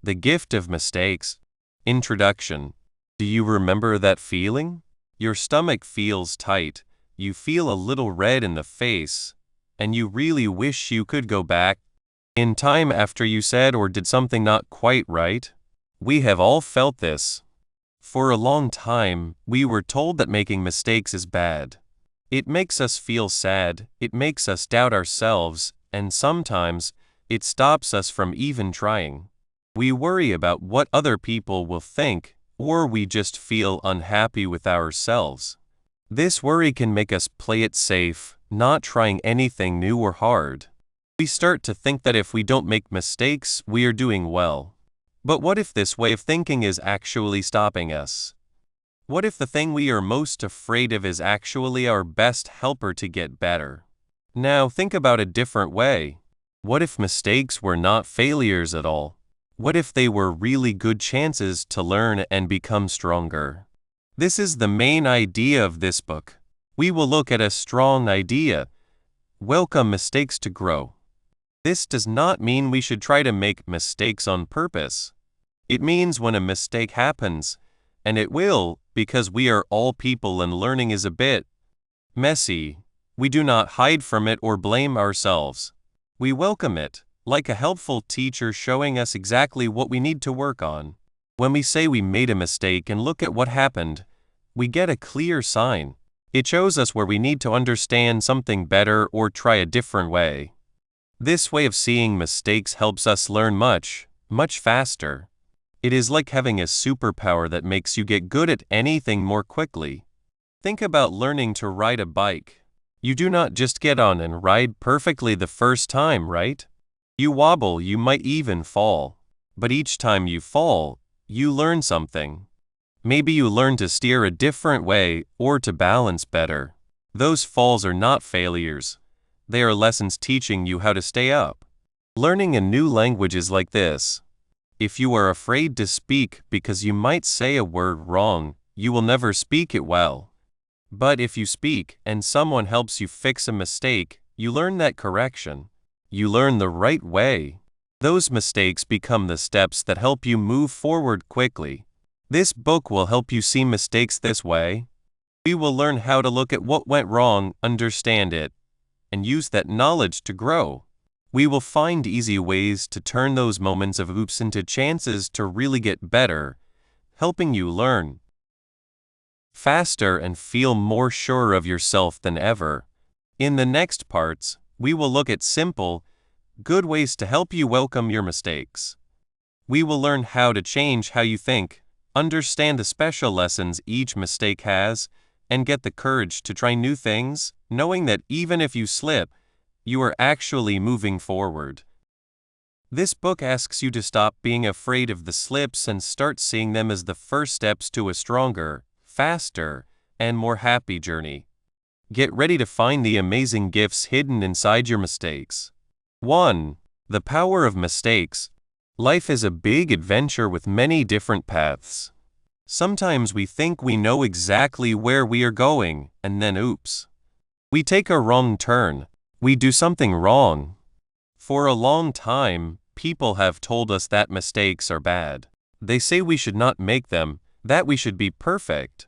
The Gift of Mistakes. Introduction. Do you remember that feeling? Your stomach feels tight, you feel a little red in the face, and you really wish you could go back in time after you said or did something not quite right. We have all felt this. For a long time, we were told that making mistakes is bad. It makes us feel sad, it makes us doubt ourselves, and sometimes, it stops us from even trying. We worry about what other people will think, or we just feel unhappy with ourselves. This worry can make us play it safe, not trying anything new or hard. We start to think that if we don't make mistakes, we are doing well. But what if this way of thinking is actually stopping us? What if the thing we are most afraid of is actually our best helper to get better? Now think about a different way. What if mistakes were not failures at all? What if they were really good chances to learn and become stronger? This is the main idea of this book. We will look at a strong idea. Welcome mistakes to grow. This does not mean we should try to make mistakes on purpose. It means when a mistake happens, and it will, because we are all people and learning is a bit messy, we do not hide from it or blame ourselves. We welcome it, like a helpful teacher showing us exactly what we need to work on. When we say we made a mistake and look at what happened, we get a clear sign. It shows us where we need to understand something better or try a different way. This way of seeing mistakes helps us learn much faster. It is like having a superpower that makes you get good at anything more quickly. Think about learning to ride a bike. You do not just get on and ride perfectly the first time, right? You wobble, you might even fall. But each time you fall, you learn something. Maybe you learn to steer a different way or to balance better. Those falls are not failures. They are lessons teaching you how to stay up. Learning a new language is like this. If you are afraid to speak because you might say a word wrong, you will never speak it well. But if you speak and someone helps you fix a mistake, you learn that correction. You learn the right way. Those mistakes become the steps that help you move forward quickly. This book will help you see mistakes this way. We will learn how to look at what went wrong, understand it, and use that knowledge to grow. We will find easy ways to turn those moments of oops into chances to really get better, helping you learn faster and feel more sure of yourself than ever. In the next parts, we will look at simple, good ways to help you welcome your mistakes. We will learn how to change how you think, understand the special lessons each mistake has, and get the courage to try new things, knowing that even if you slip, you are actually moving forward. This book asks you to stop being afraid of the slips and start seeing them as the first steps to a stronger, faster, and more happy journey. Get ready to find the amazing gifts hidden inside your mistakes. 1. The power of mistakes. Life is a big adventure with many different paths. Sometimes we think we know exactly where we are going, and then oops. We take a wrong turn. We do something wrong. For a long time, people have told us that mistakes are bad. They say we should not make them, that we should be perfect.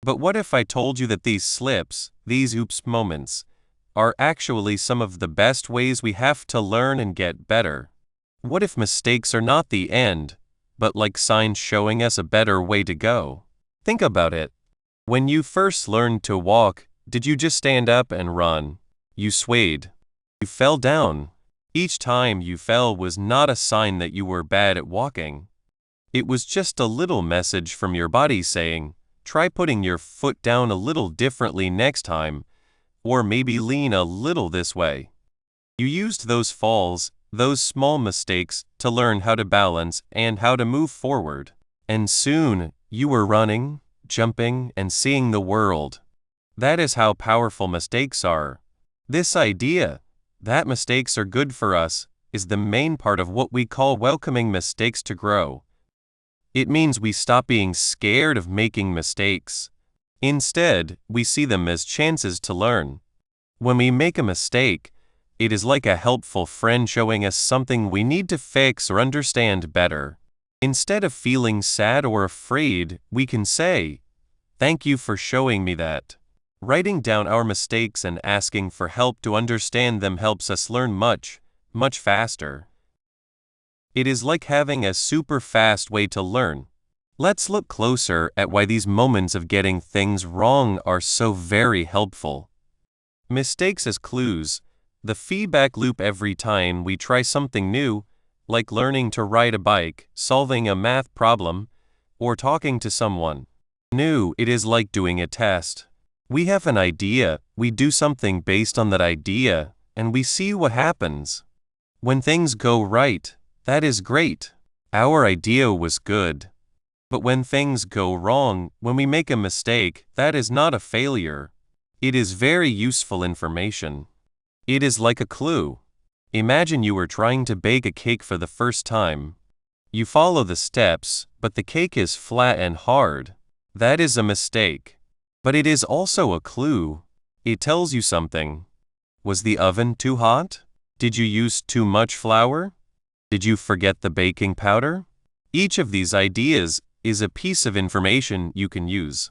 But what if I told you that these slips, these oops moments, are actually some of the best ways we have to learn and get better? What if mistakes are not the end, but like signs showing us a better way to go? Think about it. When you first learned to walk, did you just stand up and run? You swayed. You fell down. Each time you fell was not a sign that you were bad at walking. It was just a little message from your body saying, try putting your foot down a little differently next time, or maybe lean a little this way. You used those falls, those small mistakes, to learn how to balance and how to move forward. And soon, you were running, jumping, and seeing the world. That is how powerful mistakes are. This idea, that mistakes are good for us, is the main part of what we call welcoming mistakes to grow. It means we stop being scared of making mistakes. Instead, we see them as chances to learn. When we make a mistake, it is like a helpful friend showing us something we need to fix or understand better. Instead of feeling sad or afraid, we can say, "Thank you for showing me that." Writing down our mistakes and asking for help to understand them helps us learn much, much faster. It is like having a super fast way to learn. Let's look closer at why these moments of getting things wrong are so very helpful. Mistakes as clues. The feedback loop every time we try something new, like learning to ride a bike, solving a math problem, or talking to someone new. It is like doing a test. We have an idea, we do something based on that idea, and we see what happens. When things go right, that is great. Our idea was good. But when things go wrong, when we make a mistake, that is not a failure. It is very useful information. It is like a clue. Imagine you are trying to bake a cake for the first time. You follow the steps, but the cake is flat and hard. That is a mistake. But it is also a clue. It tells you something. Was the oven too hot? Did you use too much flour? Did you forget the baking powder? Each of these ideas is a piece of information you can use.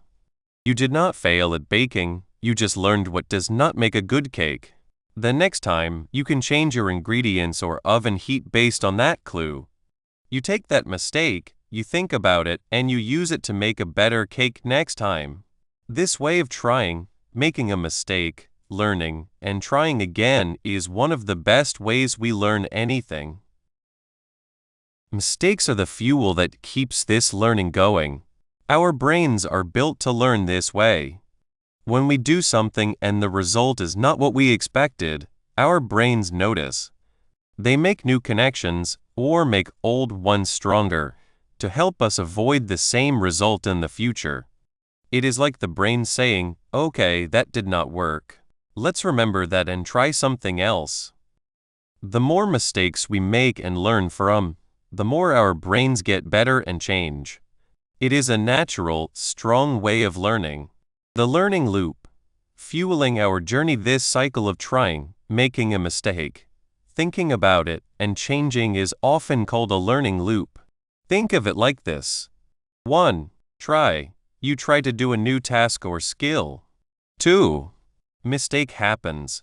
You did not fail at baking, you just learned what does not make a good cake. The next time, you can change your ingredients or oven heat based on that clue. You take that mistake, you think about it, and you use it to make a better cake next time. This way of trying, making a mistake, learning, and trying again is one of the best ways we learn anything. Mistakes are the fuel that keeps this learning going. Our brains are built to learn this way. When we do something and the result is not what we expected, our brains notice. They make new connections or make old ones stronger to help us avoid the same result in the future. It is like the brain saying, "Okay, that did not work. Let's remember that and try something else." The more mistakes we make and learn from, the more our brains get better and change. It is a natural, strong way of learning. The learning loop, fueling our journey. This cycle of trying, making a mistake, thinking about it, and changing is often called a learning loop. Think of it like this. 1. Try. You try to do a new task or skill. 2. Mistake happens.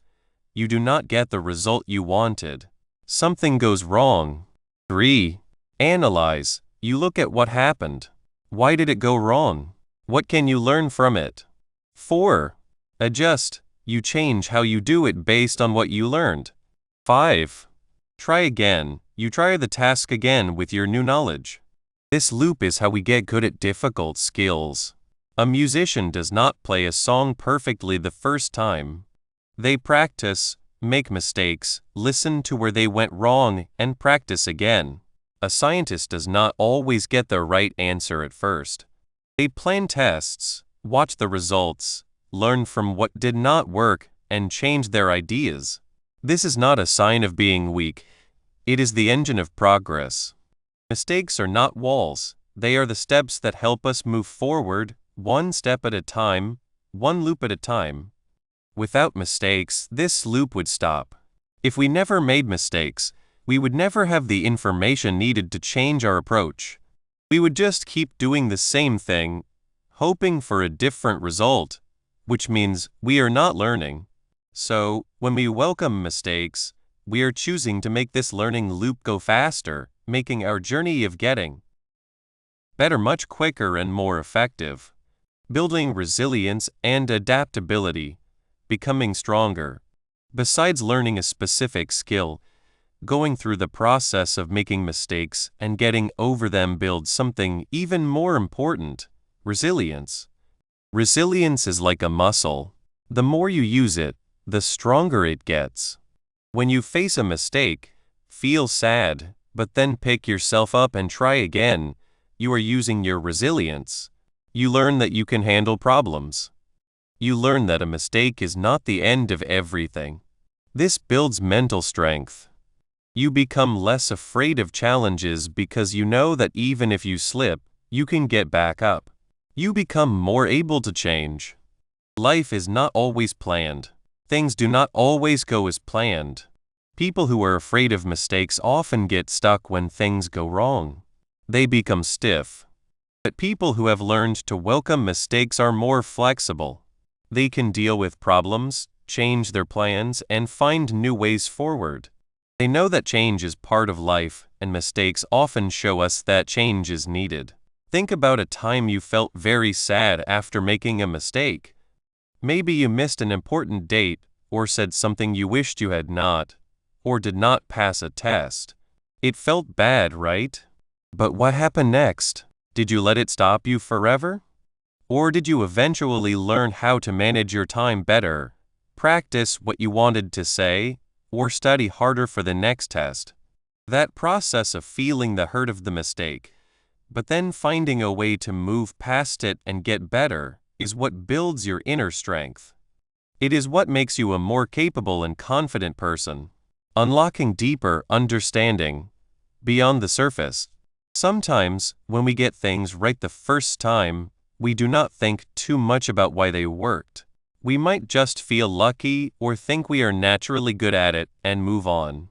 You do not get the result you wanted. Something goes wrong. 3. Analyze. You look at what happened. Why did it go wrong? What can you learn from it? 4. Adjust. You change how you do it based on what you learned. 5. Try again. You try the task again with your new knowledge. This loop is how we get good at difficult skills. A musician does not play a song perfectly the first time. They practice, make mistakes, listen to where they went wrong, and practice again. A scientist does not always get the right answer at first. They plan tests, watch the results, learn from what did not work, and change their ideas. This is not a sign of being weak. It is the engine of progress. Mistakes are not walls. They are the steps that help us move forward, one step at a time, one loop at a time. Without mistakes, this loop would stop. If we never made mistakes, we would never have the information needed to change our approach. We would just keep doing the same thing, hoping for a different result, which means we are not learning. So, when we welcome mistakes, we are choosing to make this learning loop go faster, making our journey of getting better much quicker and more effective. Building resilience and adaptability, becoming stronger. Besides learning a specific skill, going through the process of making mistakes and getting over them builds something even more important: resilience. Resilience is like a muscle. The more you use it, the stronger it gets. When you face a mistake, feel sad, but then pick yourself up and try again, you are using your resilience. You learn that you can handle problems. You learn that a mistake is not the end of everything. This builds mental strength. You become less afraid of challenges because you know that even if you slip, you can get back up. You become more able to change. Life is not always planned. Things do not always go as planned. People who are afraid of mistakes often get stuck when things go wrong. They become stiff. But people who have learned to welcome mistakes are more flexible. They can deal with problems, change their plans, and find new ways forward. They know that change is part of life, and mistakes often show us that change is needed. Think about a time you felt very sad after making a mistake. Maybe you missed an important date, or said something you wished you had not, or did not pass a test. It felt bad, right? But what happened next? Did you let it stop you forever? Or did you eventually learn how to manage your time better, practice what you wanted to say, or study harder for the next test? That process of feeling the hurt of the mistake, but then finding a way to move past it and get better, is what builds your inner strength. It is what makes you a more capable and confident person, unlocking deeper understanding beyond the surface. Sometimes, when we get things right the first time, we do not think too much about why they worked. We might just feel lucky or think we are naturally good at it and move on.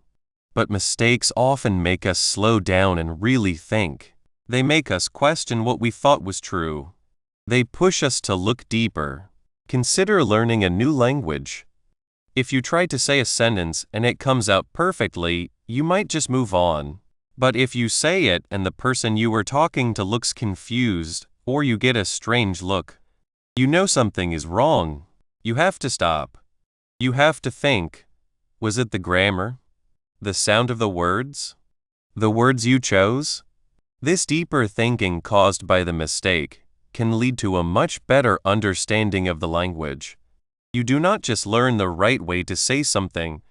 But mistakes often make us slow down and really think. They make us question what we thought was true. They push us to look deeper. Consider learning a new language. If you try to say a sentence and it comes out perfectly, you might just move on. But if you say it and the person you were talking to looks confused, or you get a strange look, you know something is wrong. You have to stop. You have to think. Was it the grammar? The sound of the words? The words you chose? This deeper thinking caused by the mistake can lead to a much better understanding of the language. You do not just learn the right way to say something,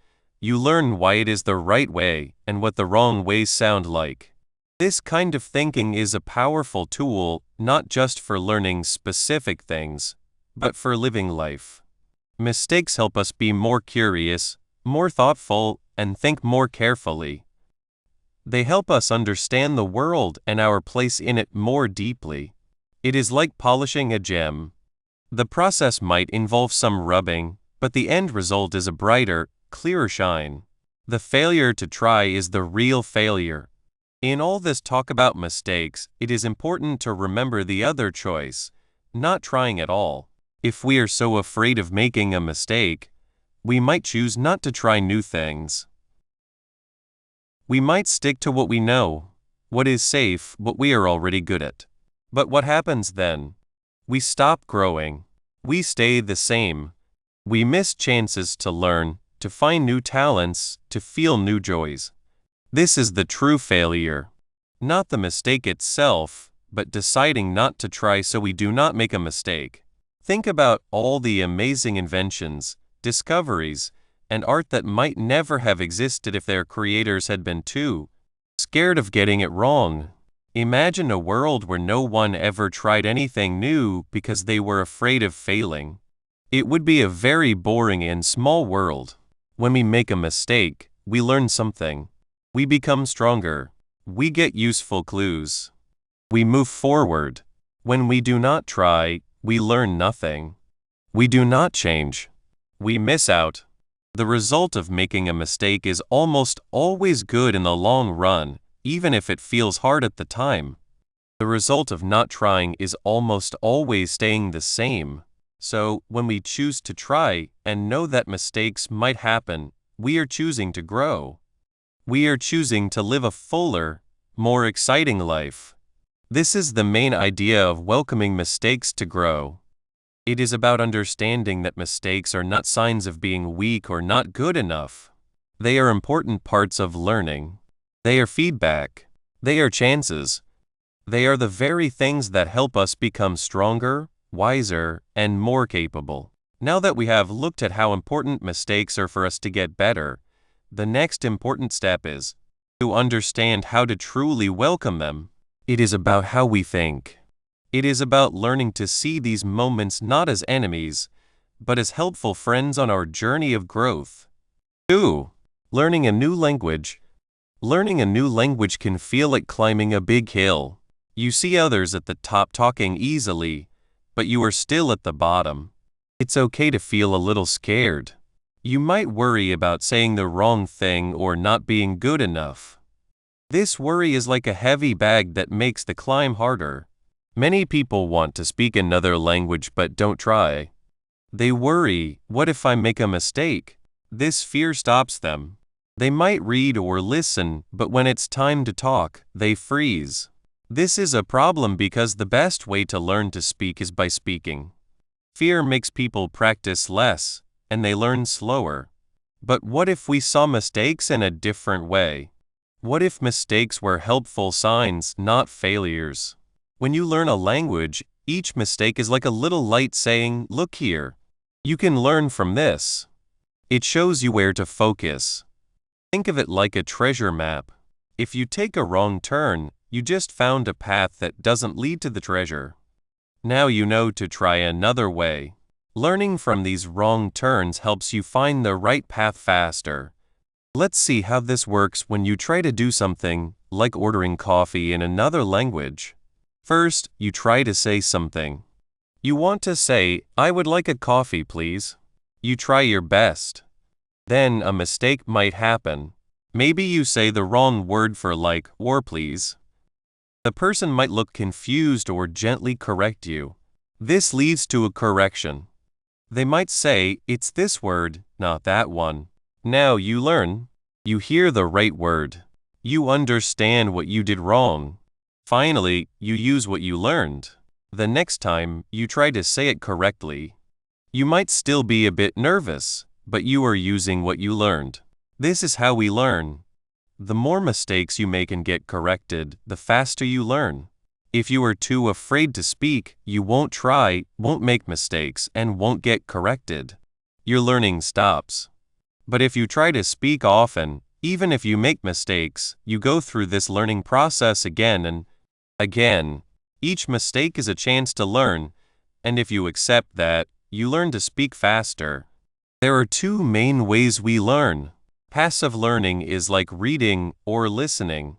you learn why it is the right way and what the wrong ways sound like. This kind of thinking is a powerful tool not just for learning specific things, but for living life. Mistakes help us be more curious, more thoughtful, and think more carefully. They help us understand the world and our place in it more deeply. It is like polishing a gem. The process might involve some rubbing, but the end result is a brighter, clearer shine. The failure to try is the real failure. In all this talk about mistakes, it is important to remember the other choice, not trying at all. If we are so afraid of making a mistake, we might choose not to try new things. We might stick to what we know, what is safe, what we are already good at. But what happens then? We stop growing. We stay the same. We miss chances to learn, to find new talents, to feel new joys. This is the true failure. Not the mistake itself, but deciding not to try so we do not make a mistake. Think about all the amazing inventions, discoveries, and art that might never have existed if their creators had been too scared of getting it wrong. Imagine a world where no one ever tried anything new because they were afraid of failing. It would be a very boring and small world. When we make a mistake, we learn something. We become stronger. We get useful clues. We move forward. When we do not try, we learn nothing. We do not change. We miss out. The result of making a mistake is almost always good in the long run, even if it feels hard at the time. The result of not trying is almost always staying the same. So, when we choose to try and know that mistakes might happen, we are choosing to grow. We are choosing to live a fuller, more exciting life. This is the main idea of welcoming mistakes to grow. It is about understanding that mistakes are not signs of being weak or not good enough. They are important parts of learning. They are feedback. They are chances. They are the very things that help us become stronger, wiser, and more capable. Now that we have looked at how important mistakes are for us to get better, the next important step is to understand how to truly welcome them. It is about how we think. It is about learning to see these moments not as enemies, but as helpful friends on our journey of growth. 2. Learning a new language. Learning a new language can feel like climbing a big hill. You see others at the top talking easily, but you are still at the bottom. It's okay to feel a little scared. You might worry about saying the wrong thing or not being good enough. This worry is like a heavy bag that makes the climb harder. Many people want to speak another language but don't try. They worry, what if I make a mistake? This fear stops them. They might read or listen, but when it's time to talk, they freeze. This is a problem because the best way to learn to speak is by speaking. Fear makes people practice less, and they learn slower. But what if we saw mistakes in a different way? What if mistakes were helpful signs, not failures? When you learn a language, each mistake is like a little light saying, "Look here. You can learn from this." It shows you where to focus. Think of it like a treasure map. If you take a wrong turn, you just found a path that doesn't lead to the treasure. Now you know to try another way. Learning from these wrong turns helps you find the right path faster. Let's see how this works when you try to do something, like ordering coffee in another language. First, you try to say something. You want to say, "I would like a coffee, please." You try your best. Then a mistake might happen. Maybe you say the wrong word for like or please. The person might look confused or gently correct you. This leads to a correction. They might say, "It's this word, not that one." Now you learn. You hear the right word. You understand what you did wrong. Finally, you use what you learned. The next time, you try to say it correctly. You might still be a bit nervous, but you are using what you learned. This is how we learn. The more mistakes you make and get corrected, the faster you learn. If you are too afraid to speak, you won't try, won't make mistakes, and won't get corrected. Your learning stops. But if you try to speak often, even if you make mistakes, you go through this learning process again and again. Each mistake is a chance to learn, and if you accept that, you learn to speak faster. There are two main ways we learn. Passive learning is like reading or listening.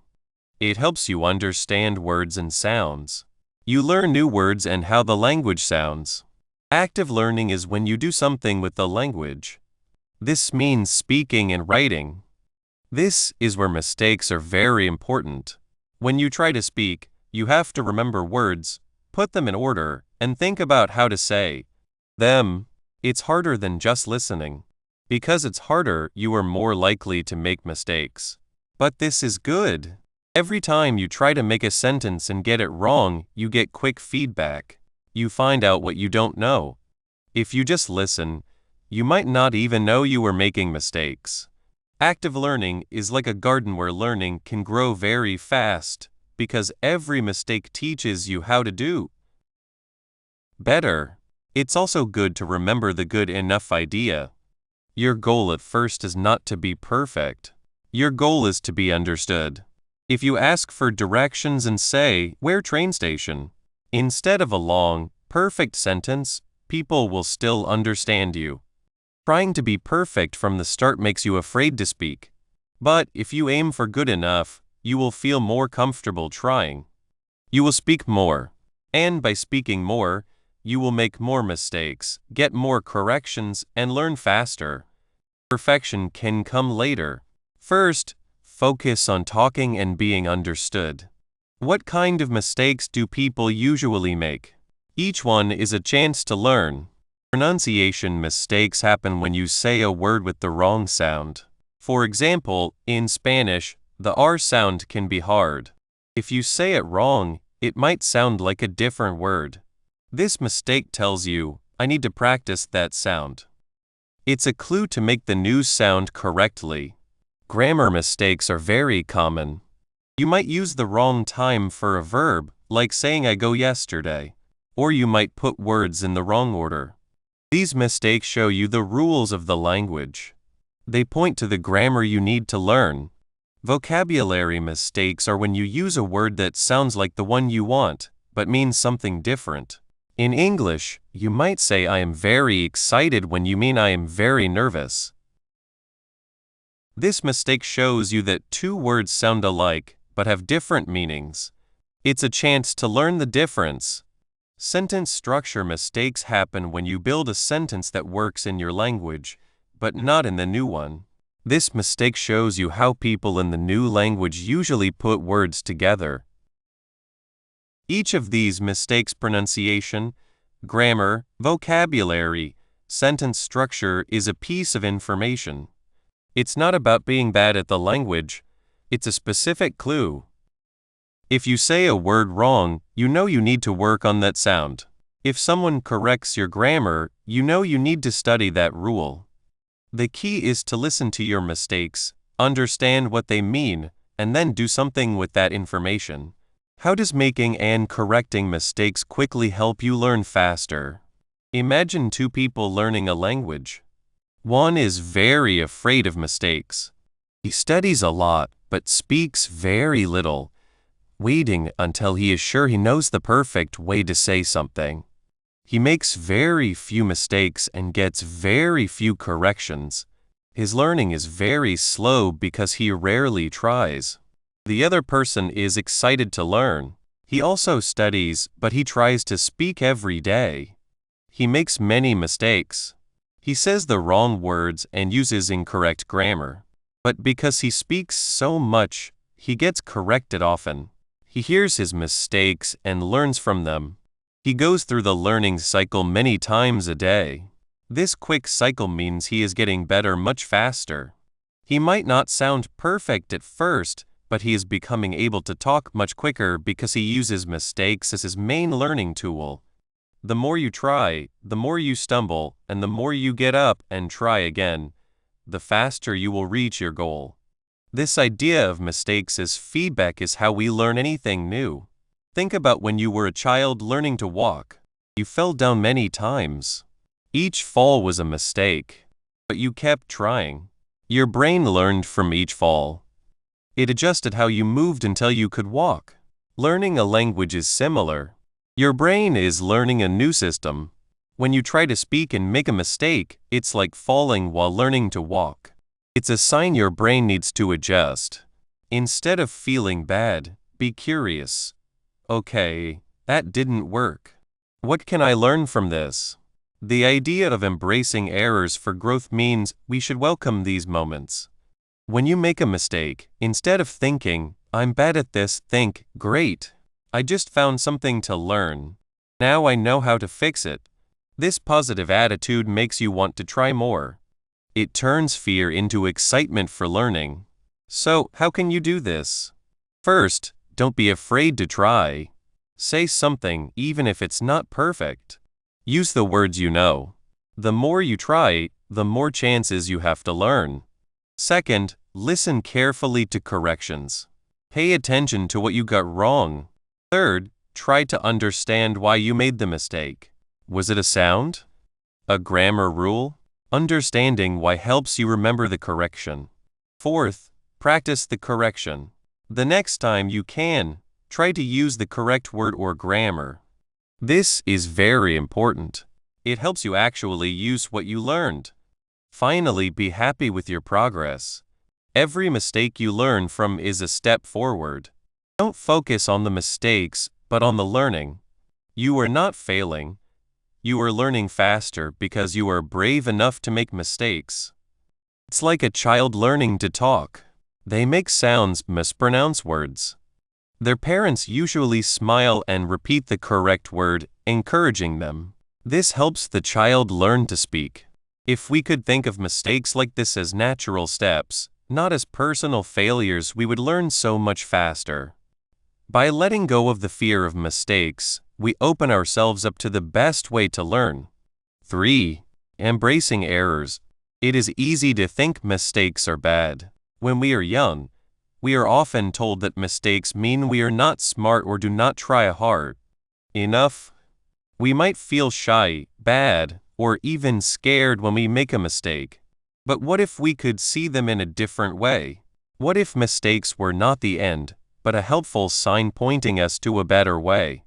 It helps you understand words and sounds. You learn new words and how the language sounds. Active learning is when you do something with the language. This means speaking and writing. This is where mistakes are very important. When you try to speak, you have to remember words, put them in order, and think about how to say them. It's harder than just listening. Because it's harder, you are more likely to make mistakes. But this is good. Every time you try to make a sentence and get it wrong, you get quick feedback. You find out what you don't know. If you just listen, you might not even know you were making mistakes. Active learning is like a garden where learning can grow very fast, because every mistake teaches you how to do better. It's also good to remember the good enough idea. Your goal at first is not to be perfect. Your goal is to be understood. If you ask for directions and say, "Where train station?" instead of a long, perfect sentence, people will still understand you. Trying to be perfect from the start makes you afraid to speak. But if you aim for good enough, you will feel more comfortable trying. You will speak more. And by speaking more, you will make more mistakes, get more corrections, and learn faster. Perfection can come later. First, focus on talking and being understood. What kind of mistakes do people usually make? Each one is a chance to learn. Pronunciation mistakes happen when you say a word with the wrong sound. For example, in Spanish, the R sound can be hard. If you say it wrong, it might sound like a different word. This mistake tells you, "I need to practice that sound." It's a clue to make the new sound correctly. Grammar mistakes are very common. You might use the wrong time for a verb, like saying "I go yesterday," or you might put words in the wrong order. These mistakes show you the rules of the language. They point to the grammar you need to learn. Vocabulary mistakes are when you use a word that sounds like the one you want, but means something different. In English, you might say "I am very excited" when you mean "I am very nervous." This mistake shows you that two words sound alike, but have different meanings. It's a chance to learn the difference. Sentence structure mistakes happen when you build a sentence that works in your language, but not in the new one. This mistake shows you how people in the new language usually put words together. Each of these mistakes, pronunciation, grammar, vocabulary, sentence structure, is a piece of information. It's not about being bad at the language, it's a specific clue. If you say a word wrong, you know you need to work on that sound. If someone corrects your grammar, you know you need to study that rule. The key is to listen to your mistakes, understand what they mean, and then do something with that information. How does making and correcting mistakes quickly help you learn faster? Imagine two people learning a language. One is very afraid of mistakes. He studies a lot, but speaks very little, waiting until he is sure he knows the perfect way to say something. He makes very few mistakes and gets very few corrections. His learning is very slow because he rarely tries. The other person is excited to learn. He also studies, but he tries to speak every day. He makes many mistakes. He says the wrong words and uses incorrect grammar. But because he speaks so much, he gets corrected often. He hears his mistakes and learns from them. He goes through the learning cycle many times a day. This quick cycle means he is getting better much faster. He might not sound perfect at first, but he is becoming able to talk much quicker because he uses mistakes as his main learning tool. The more you try, the more you stumble, and the more you get up and try again, the faster you will reach your goal. This idea of mistakes as feedback is how we learn anything new. Think about when you were a child learning to walk. You fell down many times. Each fall was a mistake, but you kept trying. Your brain learned from each fall. It adjusted how you moved until you could walk. Learning a language is similar. Your brain is learning a new system. When you try to speak and make a mistake, it's like falling while learning to walk. It's a sign your brain needs to adjust. Instead of feeling bad, be curious. Okay, that didn't work. What can I learn from this? The idea of embracing errors for growth means we should welcome these moments. When you make a mistake, instead of thinking, I'm bad at this, think, great. I just found something to learn. Now I know how to fix it. This positive attitude makes you want to try more. It turns fear into excitement for learning. So, how can you do this? First, don't be afraid to try. Say something even if it's not perfect. Use the words you know. The more you try, the more chances you have to learn. Second, listen carefully to corrections. Pay attention to what you got wrong. Third, try to understand why you made the mistake. Was it a sound? A grammar rule? Understanding why helps you remember the correction. Fourth, practice the correction. The next time you can, try to use the correct word or grammar. This is very important. It helps you actually use what you learned. Finally, be happy with your progress. Every mistake you learn from is a step forward. Don't focus on the mistakes, but on the learning. You are not failing. You are learning faster because you are brave enough to make mistakes. It's like a child learning to talk. They make sounds, mispronounce words. Their parents usually smile and repeat the correct word, encouraging them. This helps the child learn to speak. If we could think of mistakes like this as natural steps, not as personal failures, we would learn so much faster. By letting go of the fear of mistakes, we open ourselves up to the best way to learn. 3. Embracing errors. It is easy to think mistakes are bad. When we are young, we are often told that mistakes mean we are not smart or do not try hard enough. We might feel shy, bad, or even scared when we make a mistake. But what if we could see them in a different way? What if mistakes were not the end, but a helpful sign pointing us to a better way?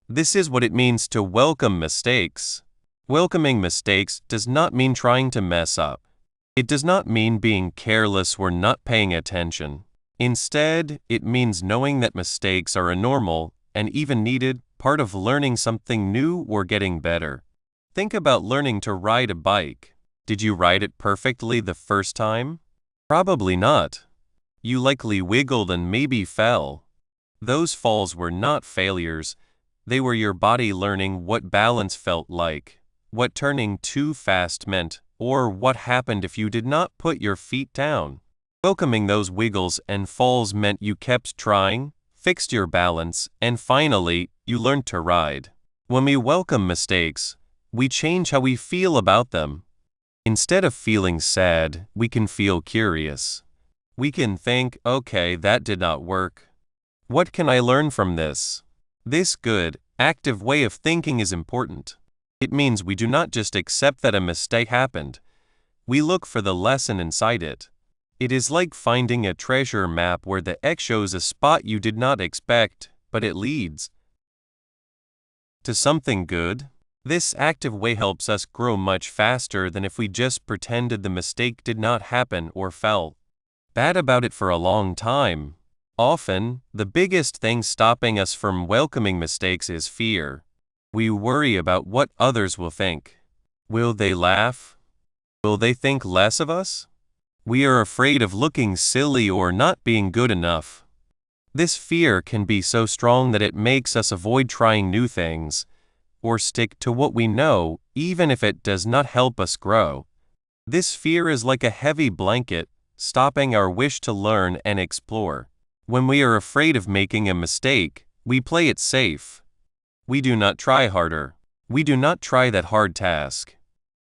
This is what it means to welcome mistakes. Welcoming mistakes does not mean trying to mess up. It does not mean being careless or not paying attention. Instead, it means knowing that mistakes are a normal, and even needed, part of learning something new or getting better. Think about learning to ride a bike. Did you ride it perfectly the first time? Probably not. You likely wiggled and maybe fell. Those falls were not failures. They were your body learning what balance felt like, what turning too fast meant, or what happened if you did not put your feet down. Welcoming those wiggles and falls meant you kept trying, fixed your balance, and finally, you learned to ride. When we welcome mistakes, we change how we feel about them. Instead of feeling sad, we can feel curious. We can think, okay, that did not work. What can I learn from this? This good, active way of thinking is important. It means we do not just accept that a mistake happened. We look for the lesson inside it. It is like finding a treasure map where the X shows a spot you did not expect, but it leads to something good. This active way helps us grow much faster than if we just pretended the mistake did not happen or felt bad about it for a long time. Often, the biggest thing stopping us from welcoming mistakes is fear. We worry about what others will think. Will they laugh? Will they think less of us? We are afraid of looking silly or not being good enough. This fear can be so strong that it makes us avoid trying new things, or stick to what we know, even if it does not help us grow. This fear is like a heavy blanket, stopping our wish to learn and explore. When we are afraid of making a mistake, we play it safe. We do not try harder. We do not try that hard task.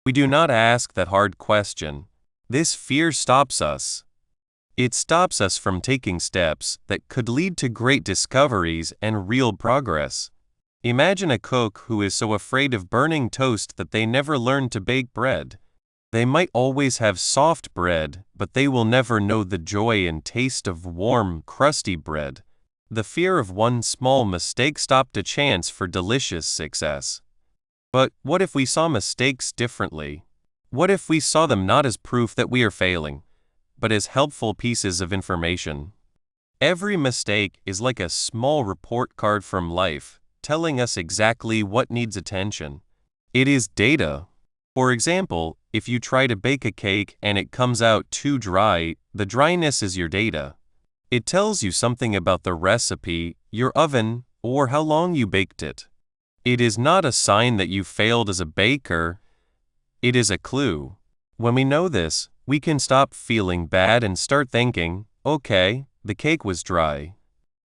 We do not ask that hard question. This fear stops us. It stops us from taking steps that could lead to great discoveries and real progress. Imagine a cook who is so afraid of burning toast that they never learn to bake bread. They might always have soft bread, but they will never know the joy and taste of warm, crusty bread. The fear of one small mistake stopped a chance for delicious success. But what if we saw mistakes differently? What if we saw them not as proof that we are failing, but as helpful pieces of information? Every mistake is like a small report card from life, telling us exactly what needs attention. It is data. For example, if you try to bake a cake and it comes out too dry, the dryness is your data. It tells you something about the recipe, your oven, or how long you baked it. It is not a sign that you failed as a baker. It is a clue. When we know this, we can stop feeling bad and start thinking, okay, the cake was dry.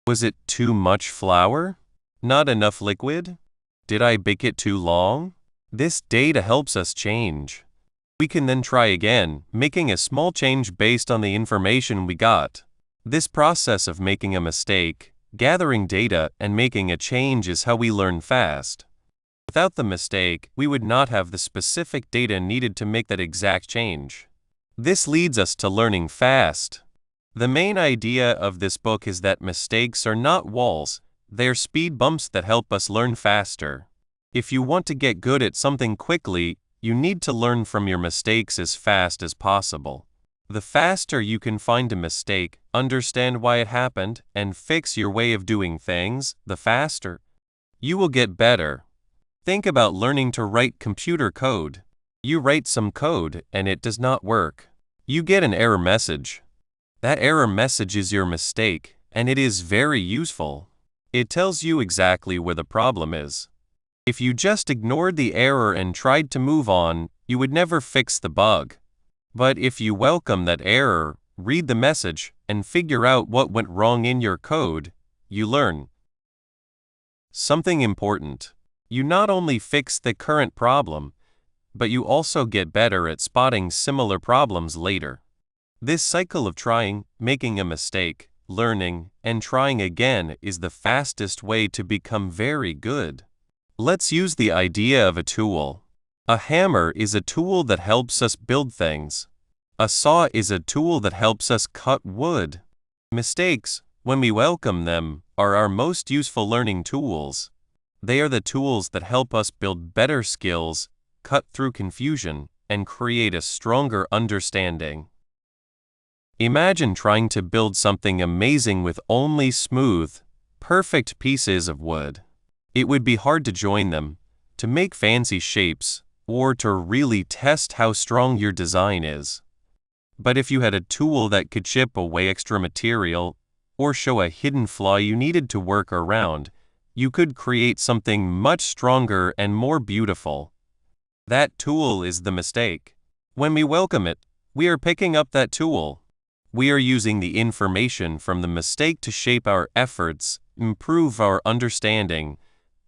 Was it too much flour? Not enough liquid? Did I bake it too long? This data helps us change. We can then try again, making a small change based on the information we got. This process of making a mistake, gathering data, and making a change is how we learn fast. Without the mistake, we would not have the specific data needed to make that exact change. This leads us to learning fast. The main idea of this book is that mistakes are not walls, they are speed bumps that help us learn faster. If you want to get good at something quickly, you need to learn from your mistakes as fast as possible. The faster you can find a mistake, understand why it happened, and fix your way of doing things, the faster you will get better. Think about learning to write computer code. You write some code and it does not work. You get an error message. That error message is your mistake, and it is very useful. It tells you exactly where the problem is. If you just ignored the error and tried to move on, you would never fix the bug. But if you welcome that error, read the message, and figure out what went wrong in your code, you learn something important. You not only fix the current problem, but you also get better at spotting similar problems later. This cycle of trying, making a mistake, learning, and trying again is the fastest way to become very good. Let's use the idea of a tool. A hammer is a tool that helps us build things. A saw is a tool that helps us cut wood. Mistakes, when we welcome them, are our most useful learning tools. They are the tools that help us build better skills, cut through confusion, and create a stronger understanding. Imagine trying to build something amazing with only smooth, perfect pieces of wood. It would be hard to join them, to make fancy shapes, or to really test how strong your design is. But if you had a tool that could chip away extra material or show a hidden flaw you needed to work around, you could create something much stronger and more beautiful. That tool is the mistake. When we welcome it, we are picking up that tool. We are using the information from the mistake to shape our efforts, improve our understanding,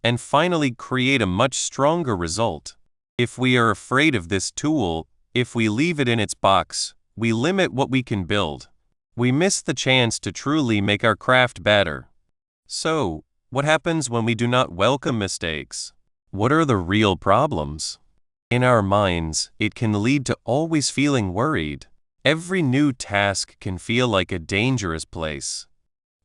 and finally create a much stronger result. If we are afraid of this tool, if we leave it in its box, we limit what we can build. We miss the chance to truly make our craft better. So, what happens when we do not welcome mistakes? What are the real problems? In our minds, it can lead to always feeling worried. Every new task can feel like a dangerous place.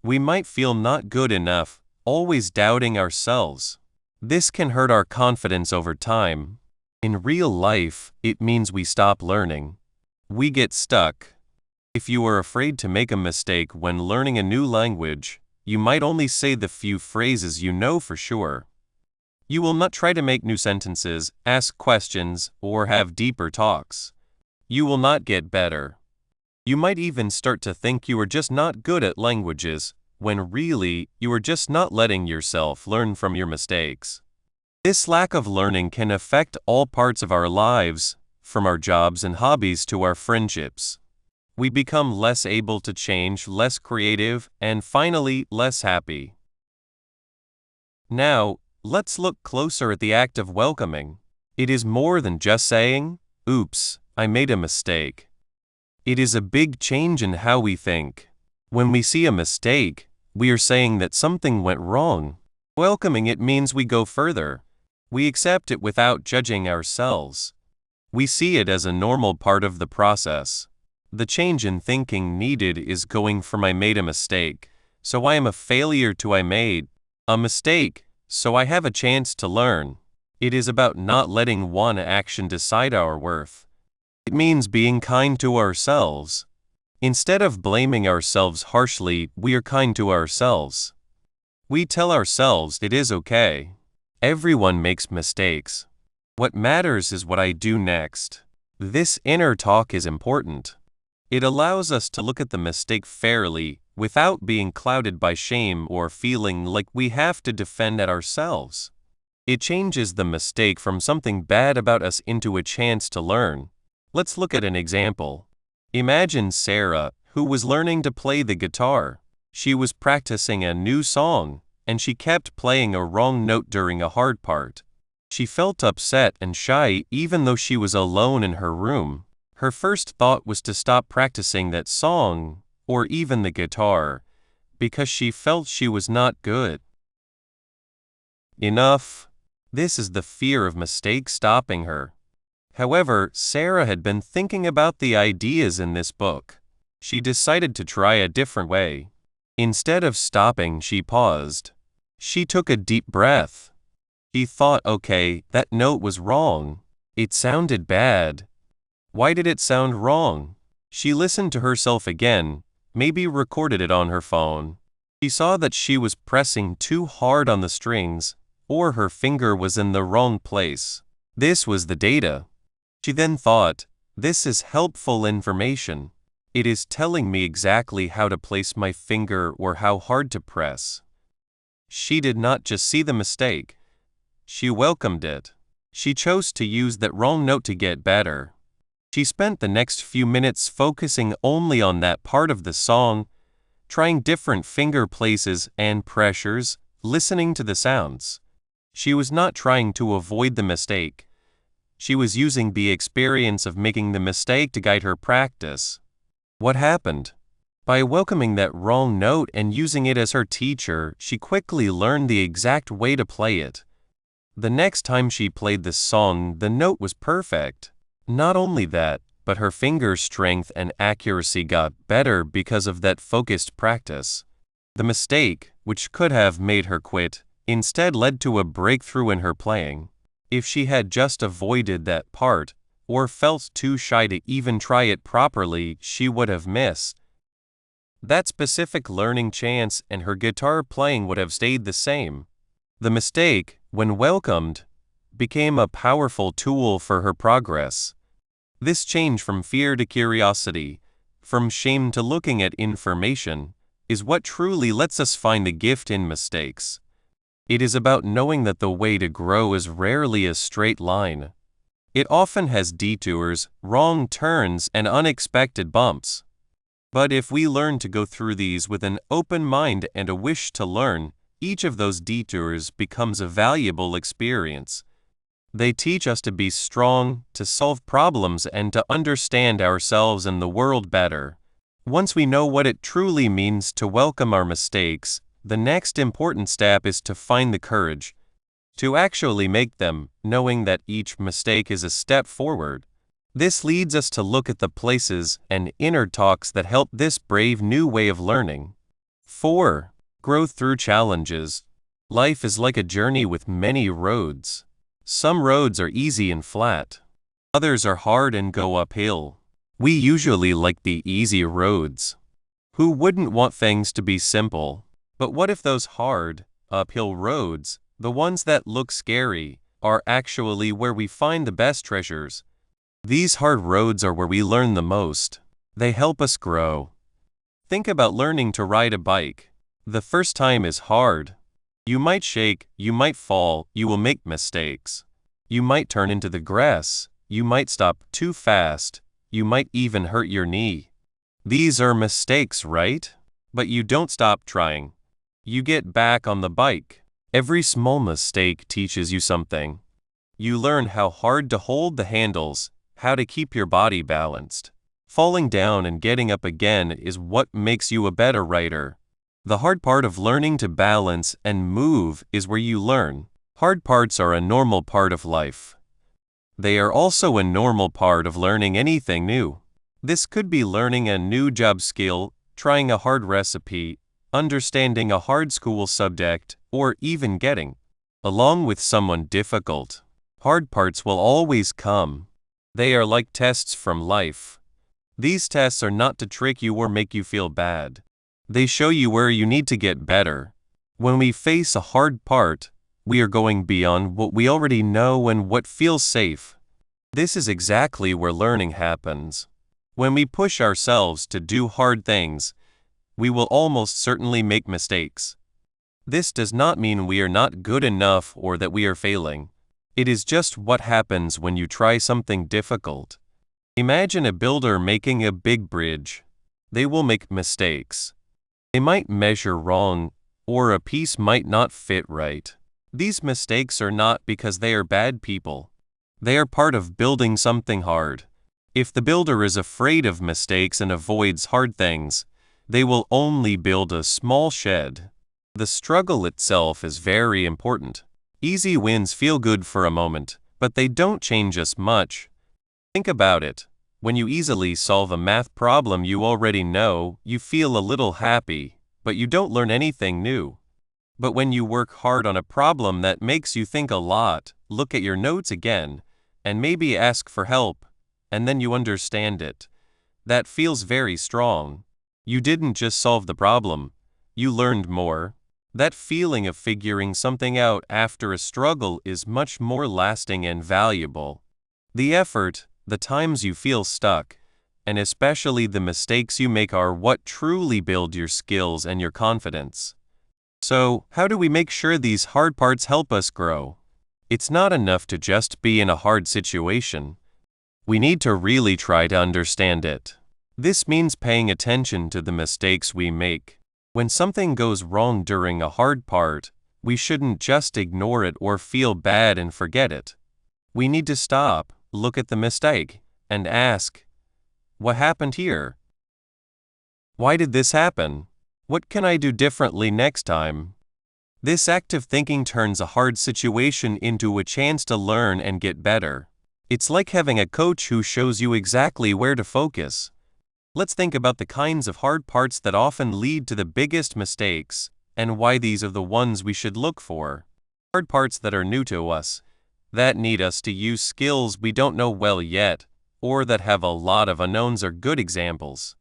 We might feel not good enough, always doubting ourselves. This can hurt our confidence over time. In real life, it means we stop learning. We get stuck. If you are afraid to make a mistake when learning a new language, you might only say the few phrases you know for sure. You will not try to make new sentences, ask questions, or have deeper talks. You will not get better. You might even start to think you are just not good at languages, when really, you are just not letting yourself learn from your mistakes. This lack of learning can affect all parts of our lives, from our jobs and hobbies to our friendships. We become less able to change, less creative, and finally, less happy. Now, let's look closer at the act of welcoming. It is more than just saying, "Oops, I made a mistake." It is a big change in how we think. When we see a mistake, we are saying that something went wrong. Welcoming it means we go further. We accept it without judging ourselves. We see it as a normal part of the process. The change in thinking needed is going from "I made a mistake," so I am a failure, to "I made a mistake, so I have a chance to learn." It is about not letting one action decide our worth. It means being kind to ourselves. Instead of blaming ourselves harshly, we are kind to ourselves. We tell ourselves it is okay. Everyone makes mistakes. What matters is what I do next. This inner talk is important. It allows us to look at the mistake fairly, without being clouded by shame or feeling like we have to defend it ourselves. It changes the mistake from something bad about us into a chance to learn. Let's look at an example. Imagine Sarah, who was learning to play the guitar. She was practicing a new song, and she kept playing a wrong note during a hard part. She felt upset and shy even though she was alone in her room. Her first thought was to stop practicing that song, or even the guitar, because she felt she was not good enough. This is the fear of mistakes stopping her. However, Sarah had been thinking about the ideas in this book. She decided to try a different way. Instead of stopping, she paused. She took a deep breath. She thought, okay, that note was wrong. It sounded bad. Why did it sound wrong? She listened to herself again, maybe recorded it on her phone. She saw that she was pressing too hard on the strings, or her finger was in the wrong place. This was the data. She then thought, this is helpful information. It is telling me exactly how to place my finger or how hard to press. She did not just see the mistake. She welcomed it. She chose to use that wrong note to get better. She spent the next few minutes focusing only on that part of the song, trying different finger places and pressures, listening to the sounds. She was not trying to avoid the mistake. She was using the experience of making the mistake to guide her practice. What happened? By welcoming that wrong note and using it as her teacher, she quickly learned the exact way to play it. The next time she played the song, the note was perfect. Not only that, but her finger strength and accuracy got better because of that focused practice. The mistake, which could have made her quit, instead led to a breakthrough in her playing. If she had just avoided that part, or felt too shy to even try it properly, she would have missed that specific learning chance, and her guitar playing would have stayed the same. The mistake, when welcomed, became a powerful tool for her progress. This change from fear to curiosity, from shame to looking at information, is what truly lets us find the gift in mistakes. It is about knowing that the way to grow is rarely a straight line. It often has detours, wrong turns, and unexpected bumps. But if we learn to go through these with an open mind and a wish to learn, each of those detours becomes a valuable experience. They teach us to be strong, to solve problems, and to understand ourselves and the world better. Once we know what it truly means to welcome our mistakes, the next important step is to find the courage to actually make them, knowing that each mistake is a step forward. This leads us to look at the places and inner talks that help this brave new way of learning. 4. Growth through challenges. Life is like a journey with many roads. Some roads are easy and flat. Others are hard and go uphill. We usually like the easy roads. Who wouldn't want things to be simple? But what if those hard, uphill roads, the ones that look scary, are actually where we find the best treasures? These hard roads are where we learn the most. They help us grow. Think about learning to ride a bike. The first time is hard. You might shake, you might fall, you will make mistakes. You might turn into the grass, you might stop too fast, you might even hurt your knee. These are mistakes, right? But you don't stop trying. You get back on the bike. Every small mistake teaches you something. You learn how hard to hold the handles, how to keep your body balanced. Falling down and getting up again is what makes you a better rider. The hard part of learning to balance and move is where you learn. Hard parts are a normal part of life. They are also a normal part of learning anything new. This could be learning a new job skill, trying a hard recipe, understanding a hard school subject, or even getting along with someone difficult. Hard parts will always come. They are like tests from life. These tests are not to trick you or make you feel bad. They show you where you need to get better. When we face a hard part, we are going beyond what we already know and what feels safe. This is exactly where learning happens. When we push ourselves to do hard things, we will almost certainly make mistakes. This does not mean we are not good enough or that we are failing. It is just what happens when you try something difficult. Imagine a builder making a big bridge. They will make mistakes. They might measure wrong, or a piece might not fit right. These mistakes are not because they are bad people. They are part of building something hard. If the builder is afraid of mistakes and avoids hard things, they will only build a small shed. The struggle itself is very important. Easy wins feel good for a moment, but they don't change us much. Think about it. When you easily solve a math problem you already know, you feel a little happy, but you don't learn anything new. But when you work hard on a problem that makes you think a lot, look at your notes again, and maybe ask for help, and then you understand it, that feels very strong. You didn't just solve the problem, you learned more. That feeling of figuring something out after a struggle is much more lasting and valuable. The effort, the times you feel stuck, and especially the mistakes you make are what truly build your skills and your confidence. So, how do we make sure these hard parts help us grow? It's not enough to just be in a hard situation. We need to really try to understand it. This means paying attention to the mistakes we make. When something goes wrong during a hard part, we shouldn't just ignore it or feel bad and forget it. We need to stop, look at the mistake, and ask, what happened here? Why did this happen? What can I do differently next time? This active thinking turns a hard situation into a chance to learn and get better. It's like having a coach who shows you exactly where to focus. Let's think about the kinds of hard parts that often lead to the biggest mistakes, and why these are the ones we should look for. Hard parts that are new to us, that need us to use skills we don't know well yet, or that have a lot of unknowns are good examples.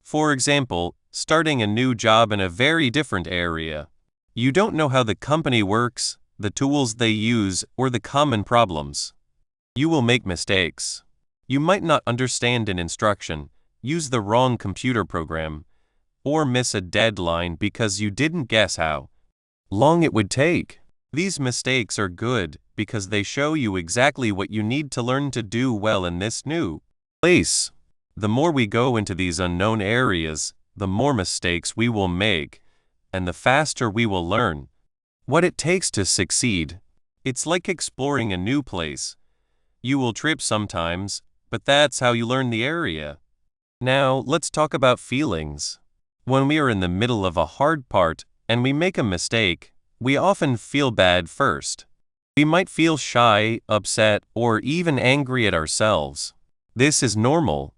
For example, starting a new job in a very different area. You don't know how the company works, the tools they use, or the common problems. You will make mistakes. You might not understand an instruction, use the wrong computer program, or miss a deadline because you didn't guess how long it would take. These mistakes are good because they show you exactly what you need to learn to do well in this new place. The more we go into these unknown areas, the more mistakes we will make, and the faster we will learn what it takes to succeed. It's like exploring a new place. You will trip sometimes, but that's how you learn the area. Now, let's talk about feelings. When we are in the middle of a hard part and we make a mistake, we often feel bad first. We might feel shy, upset, or even angry at ourselves. This is normal.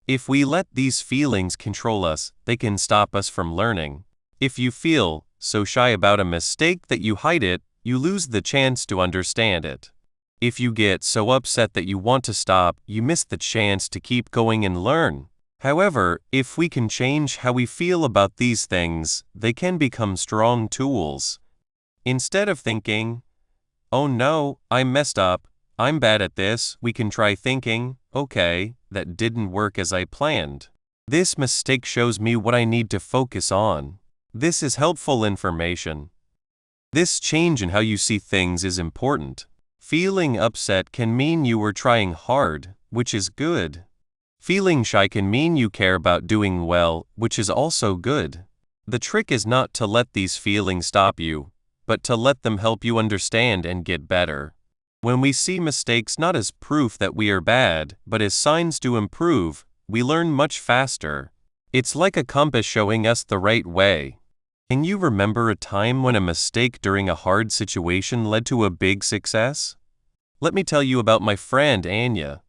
If we let these feelings control us, they can stop us from learning. If you feel so shy about a mistake that you hide it, you lose the chance to understand it. If you get so upset that you want to stop, you miss the chance to keep going and learn. However, if we can change how we feel about these things, they can become strong tools. Instead of thinking, "Oh no, I messed up, I'm bad at this," we can try thinking, "Okay, that didn't work as I planned. This mistake shows me what I need to focus on. This is helpful information." This change in how you see things is important. Feeling upset can mean you were trying hard, which is good. Feeling shy can mean you care about doing well, which is also good. The trick is not to let these feelings stop you, but to let them help you understand and get better. When we see mistakes not as proof that we are bad, but as signs to improve, we learn much faster. It's like a compass showing us the right way. Can you remember a time when a mistake during a hard situation led to a big success? Let me tell you about my friend Anya.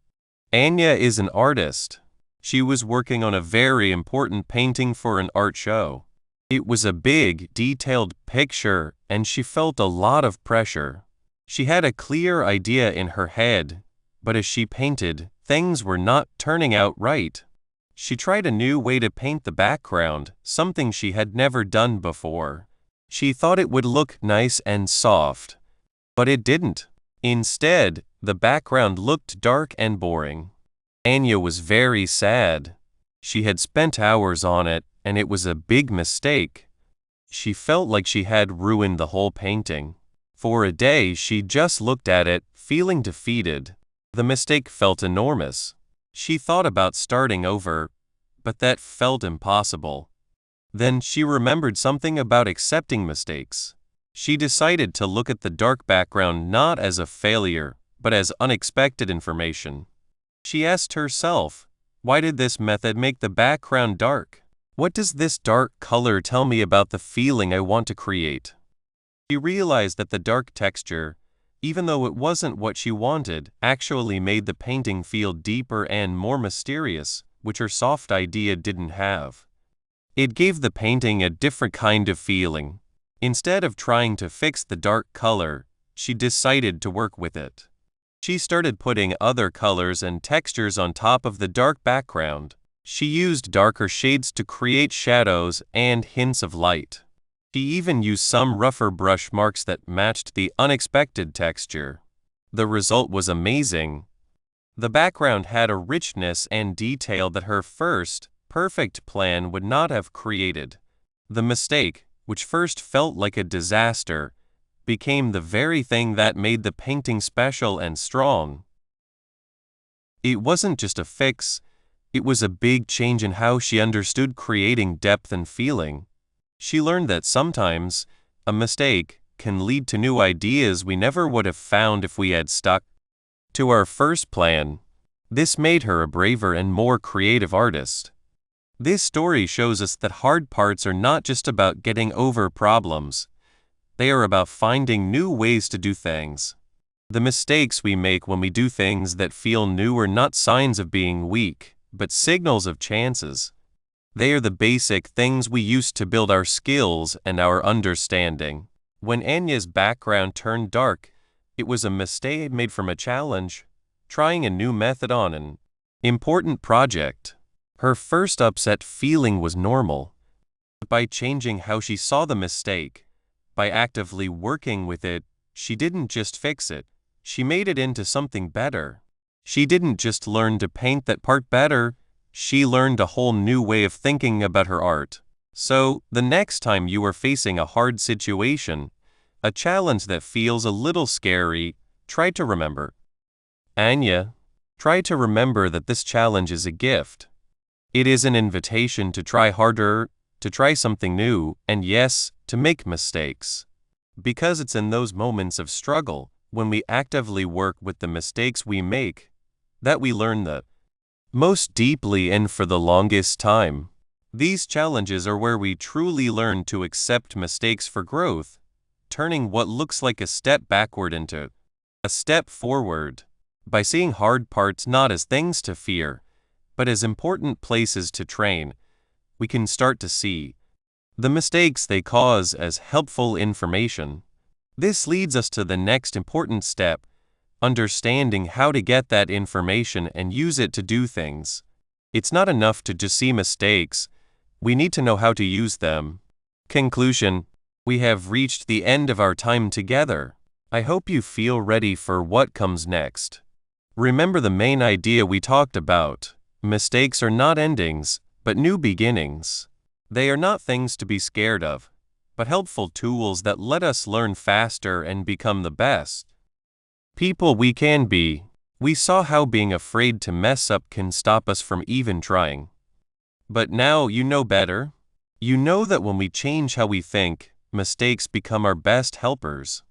Anya is an artist. She was working on a very important painting for an art show. It was a big, detailed picture, and she felt a lot of pressure. She had a clear idea in her head, but as she painted, things were not turning out right. She tried a new way to paint the background, something she had never done before. She thought it would look nice and soft, but it didn't. Instead, the background looked dark and boring. Anya was very sad. She had spent hours on it, and it was a big mistake. She felt like she had ruined the whole painting. For a day, she just looked at it, feeling defeated. The mistake felt enormous. She thought about starting over, but that felt impossible. Then she remembered something about accepting mistakes. She decided to look at the dark background not as a failure, but as unexpected information. She asked herself, "Why did this method make the background dark? What does this dark color tell me about the feeling I want to create?" She realized that the dark texture, even though it wasn't what she wanted, actually made the painting feel deeper and more mysterious, which her soft idea didn't have. It gave the painting a different kind of feeling. Instead of trying to fix the dark color, she decided to work with it. She started putting other colors and textures on top of the dark background. She used darker shades to create shadows and hints of light. She even used some rougher brush marks that matched the unexpected texture. The result was amazing. The background had a richness and detail that her first, perfect plan would not have created. The mistake, which first felt like a disaster, became the very thing that made the painting special and strong. It wasn't just a fix, it was a big change in how she understood creating depth and feeling. She learned that sometimes, a mistake can lead to new ideas we never would have found if we had stuck to our first plan. This made her a braver and more creative artist. This story shows us that hard parts are not just about getting over problems. They are about finding new ways to do things. The mistakes we make when we do things that feel new are not signs of being weak, but signals of chances. They are the basic things we use to build our skills and our understanding. When Anya's background turned dark, it was a mistake made from a challenge, trying a new method on an important project. Her first upset feeling was normal. But by changing how she saw the mistake, by actively working with it, she didn't just fix it, she made it into something better. She didn't just learn to paint that part better, she learned a whole new way of thinking about her art. So, the next time you are facing a hard situation, a challenge that feels a little scary, try to remember. Anya, try to remember that this challenge is a gift. It is an invitation to try harder, to try something new, and yes, to make mistakes. Because it's in those moments of struggle, when we actively work with the mistakes we make, that we learn the most deeply and for the longest time. These challenges are where we truly learn to accept mistakes for growth, turning what looks like a step backward into a step forward. By seeing hard parts not as things to fear, but as important places to train, we can start to see the mistakes they cause as helpful information. This leads us to the next important step, understanding how to get that information and use it to do things. It's not enough to just see mistakes, we need to know how to use them. Conclusion: we have reached the end of our time together. I hope you feel ready for what comes next. Remember the main idea we talked about. Mistakes are not endings, but new beginnings. They are not things to be scared of, but helpful tools that let us learn faster and become the best people we can be. We saw how being afraid to mess up can stop us from even trying. But now you know better. You know that when we change how we think, mistakes become our best helpers.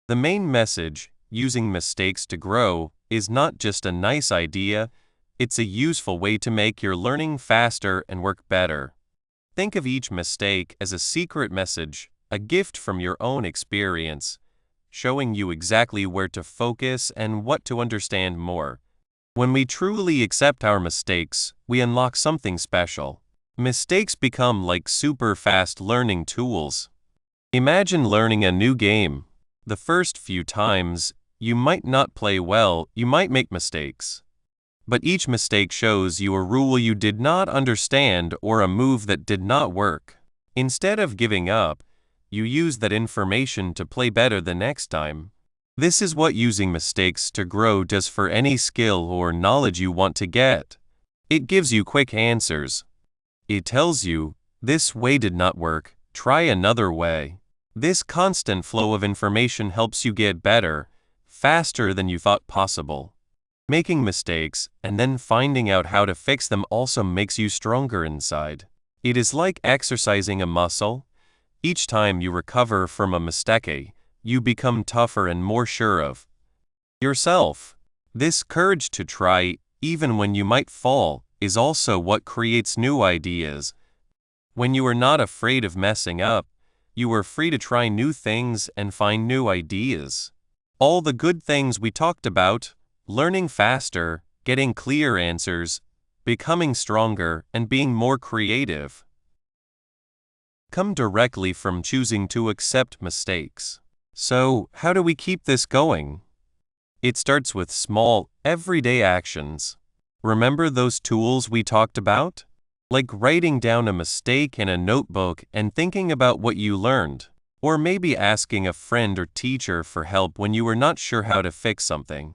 The main message, using mistakes to grow, is not just a nice idea, it's a useful way to make your learning faster and work better. Think of each mistake as a secret message, a gift from your own experience, showing you exactly where to focus and what to understand more. When we truly accept our mistakes, we unlock something special. Mistakes become like super fast learning tools. Imagine learning a new game. The first few times, you might not play well, you might make mistakes. But each mistake shows you a rule you did not understand or a move that did not work. Instead of giving up, you use that information to play better the next time. This is what using mistakes to grow does for any skill or knowledge you want to get. It gives you quick answers. It tells you, this way did not work, try another way. This constant flow of information helps you get better, faster than you thought possible. Making mistakes and then finding out how to fix them also makes you stronger inside. It is like exercising a muscle. Each time you recover from a mistake, you become tougher and more sure of yourself. This courage to try, even when you might fall, is also what creates new ideas. When you are not afraid of messing up, you are free to try new things and find new ideas. All the good things we talked about, learning faster, getting clear answers, becoming stronger, and being more creative, come directly from choosing to accept mistakes. So, how do we keep this going? It starts with small, everyday actions. Remember those tools we talked about? Like writing down a mistake in a notebook and thinking about what you learned, or maybe asking a friend or teacher for help when you were not sure how to fix something.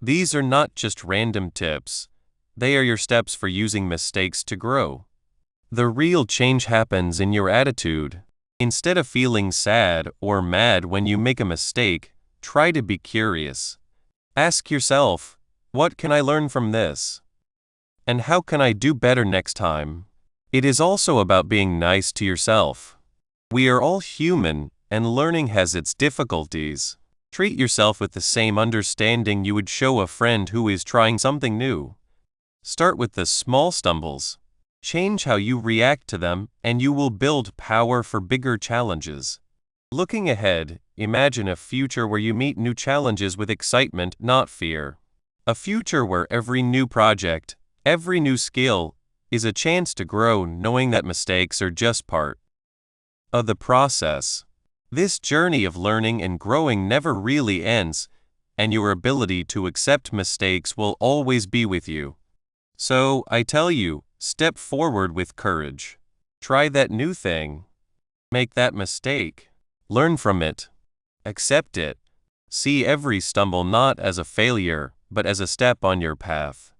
These are not just random tips. They are your steps for using mistakes to grow. The real change happens in your attitude. Instead of feeling sad or mad when you make a mistake, try to be curious. Ask yourself, what can I learn from this? And how can I do better next time? It is also about being nice to yourself. We are all human, and learning has its difficulties. Treat yourself with the same understanding you would show a friend who is trying something new. Start with the small stumbles. Change how you react to them, and you will build power for bigger challenges. Looking ahead, imagine a future where you meet new challenges with excitement, not fear. A future where every new project, every new skill, is a chance to grow, knowing that mistakes are just part of the process. This journey of learning and growing never really ends, and your ability to accept mistakes will always be with you. So, I tell you, step forward with courage. Try that new thing. Make that mistake. Learn from it. Accept it. See every stumble not as a failure, but as a step on your path.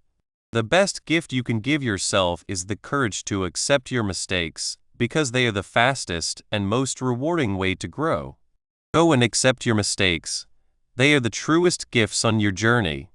The best gift you can give yourself is the courage to accept your mistakes, because they are the fastest and most rewarding way to grow. Go and accept your mistakes. They are the truest gifts on your journey.